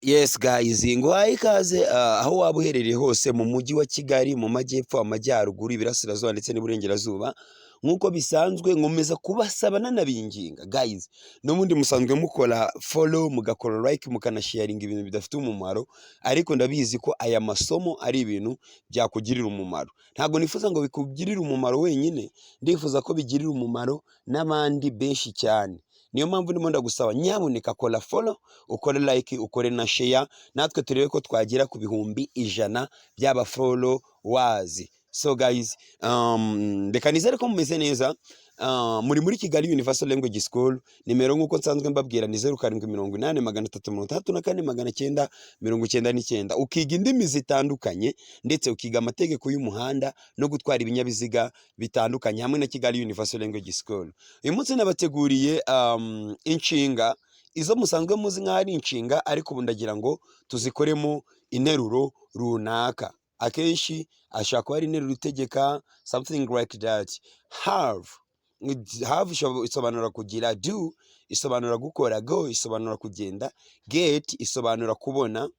Yes guys, nguhaye ikaze aho waba uherereye hose mu mujyi wa Kigali, mu majyepfo, amajyaruguru, ibirasirazuba ndetse n'iburengerazuba. Nk'uko bisanzwe nkomeza kubasaba nanabinginga guys, n'ubundi musanzwe mukora follow, mugakora like, mukanasharinga ibintu bidafite umumaro, ariko ndabizi ko aya masomo ari ibintu byakugirira umumaro. Ntabwo nifuza ngo bikugirire umumaro wenyine, ndifuza ko bigirira umumaro n'abandi benshi cyane. Niyo mpamvu ndimo ndagusaba nyabuneka kora follow, ukore like, ukore na share, natwe turebe ko twagera ku bihumbi 100 by'aba followers. So guys, reka nizere ko mumeze neza. Muri Kigali Universal Language School, nimero nk'uko nsanzwe mbabwira ni 0788338999, ukiga indimi zitandukanye ndetse ukiga amategeko y'umuhanda no gutwara ibinyabiziga bitandukanye hamwe na Kigali Universal Language School. Uyu munsi nabateguriye inshinga, izo musanzwe muzi nk'aho ari inshinga, ariko ubu ndagira ngo tuzikoremo interuro runaka. Akenshi ashaka kuba ari interuro itegeka, something like that. Have isobanura kugira, do isobanura gukora, go isobanura kugenda, get isobanura kubona,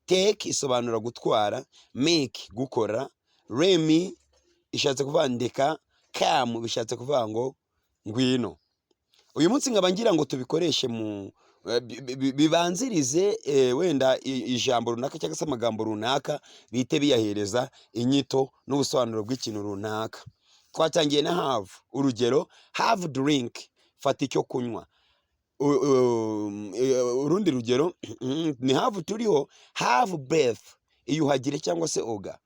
take isobanura gutwara, make gukora, remi ishatse kuvuga ndeka, come bishatse kuvuga ngo ngwino. Uyu munsi nkaba ngira ngo tubikoreshe mu bibanzirize wenda ijambo runaka cyangwa se amagambo runaka bite biyahereza inyito n'ubusobanuro bw'ikintu runaka. Twatangiye na have, urugero have drink, fata icyo kunywa. Urundi rugero ni have turiho, have breath, iyuhagire cyangwa se oga.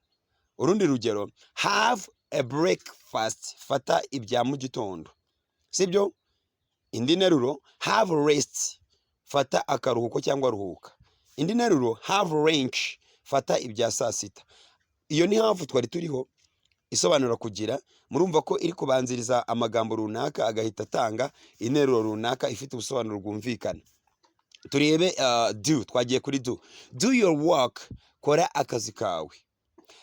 Urundi rugero have a breakfast, fata ibya mu gitondo, sibyo? Indi nteruro have rest, fata akaruhuko cyangwa ruhuka. Indi nteruro have lunch, fata ibya saa sita. Iyo ni have twari turiho isobanura kugira. Murumva ko iri kubanziriza amagambo runaka agahita atanga interuro runaka ifite ubusobanuro bwumvikana. Turebe do, twagiye kuri do. Do your work, kora akazi kawe.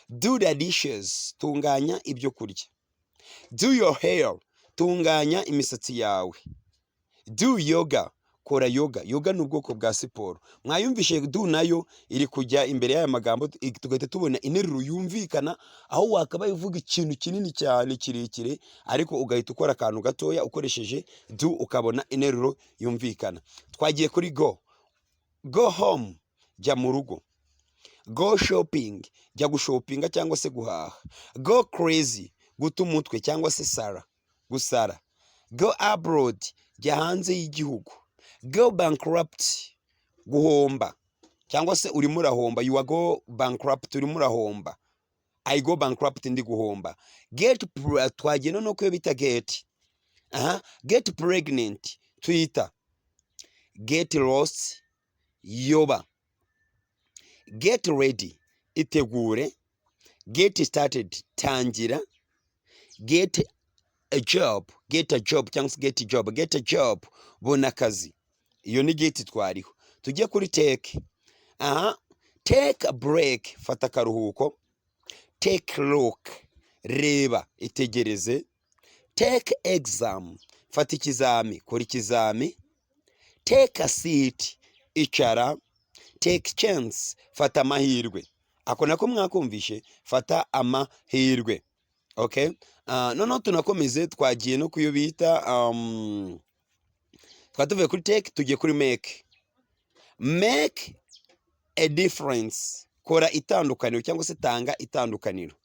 Do the dishes, tunganya ibyo kurya. Do your hair, tunganya imisatsi yawe. Do yoga, kora yoga. Yoga ni ubwoko bwa siporo. Mwayumvishe do nayo iri kujya imbere y'aya magambo, tugahita tubona interuro yumvikana, aho wakabaye uvuga ikintu kinini cyane kirekire ariko ugahita ukora akantu gatoya ukoresheje do, ukabona interuro yumvikana. Twagiye kuri go. Go home, jya mu rugo. Go shopping, jya gushopinga cyangwa se guhaha. Go crazy, guta umutwe cyangwa se gusara. Go abroad, jya hanze y'igihugu. Go bankrupt, guhomba cyangwa se urimo urahomba. You are go bankrupt, urimo urahomba. I go bankrupt, ndi guhomba. Get twagiye no ko bita get. Get pregnant, twita. Get lost, yoba. Get ready, itegure. Get started, tangira. Get a job cyangwa se get job. Get a job, bona akazi. Iyo ni get twariho. Tujye kuri take. Take a break, fata akaruhuko. Take a look, reba, itegereze. Take exam, fata ikizami, kora ikizami. Take a seat, icara. Take chance, fata amahirwe. Ako nako mwakumvishe, fata amahirwe. Okay? Noneho tunakomeze, twagiye no kuyo bita twatuvuye kuri take, tugiye kuri make. Make a difference, kora itandukaniro cyangwa se tanga itandukaniro.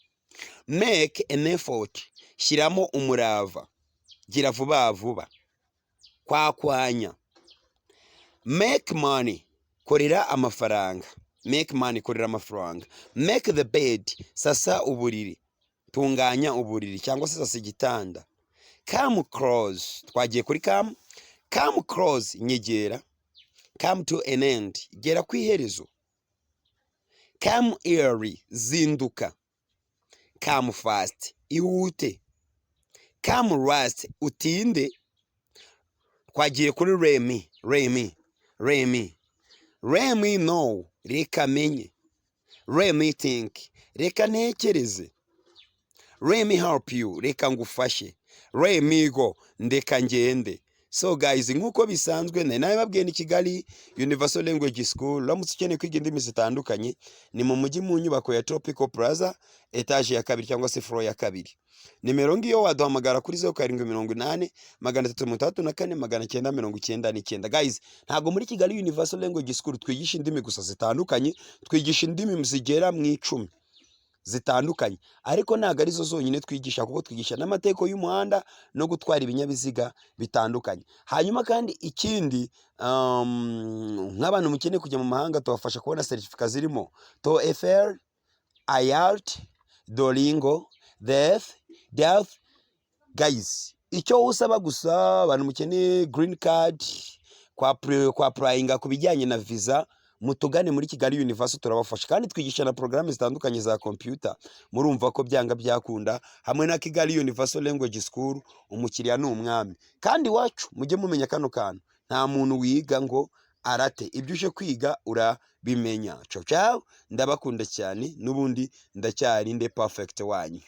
Make an effort, shyiramo umurava, gira vuba vuba, kwakwanya. Make money, korera amafaranga. Make money, korera amafaranga. Make the bed, sasa uburiri, tunganya uburiri cyangwa se sasa igitanda. Come close, twagiye kuri come. Come close, nyegera. Come to an end, gera ku iherezo. Come early, zinduka. Come fast, ihute. Come last, utinde. Twagiye kuri Remy know, reka menye. Remy think, reka ntekereze. Let me help you, reka ngufashe. Let me go, ndeka ngende. So guys, nk'uko bisanzwe nawe babwiye ni Kigali Universal Language School. Uramutse ukeneye kwiga indimi zitandukanye ni mu mujyi mu nyubako ya Tropical Plaza etage ya kabiri cyangwa se floor ya kabiri. Nimero ngiyo waduhamagara kuri 0780 334 999. Guys, ntago muri Kigali Universal Language School twigisha indimi gusa zitandukanye, twigisha indimi zigera mu 10 zitandukanye, ariko ntago arizo zonyine twigisha, kuko twigisha n'amateko y'umuhanda no gutwara ibinyabiziga bitandukanye. Hanyuma kandi ikindi, nk'abantu mukeneye kujya mu mahanga tubafasha kubona certificate zirimo TOEFL, IELTS, Duolingo, DEF. Guys, icyo usaba gusa abantu mukeneye green card, kwa applyinga ku bijyanye na visa, mutugane muri Kigali Universal turabafasha, kandi twigisha na programme zitandukanye za computer. Murumva ko byanga byakunda, hamwe na Kigali Universal Language School umukiriya ni umwami. Kandi wacu mujye mumenya kano kantu, nta muntu wiga ngo arate, ibyo uje kwiga urabimenya. Ciao ciao, ndabakunda cyane, nubundi ndacyari nde perfect wanyu.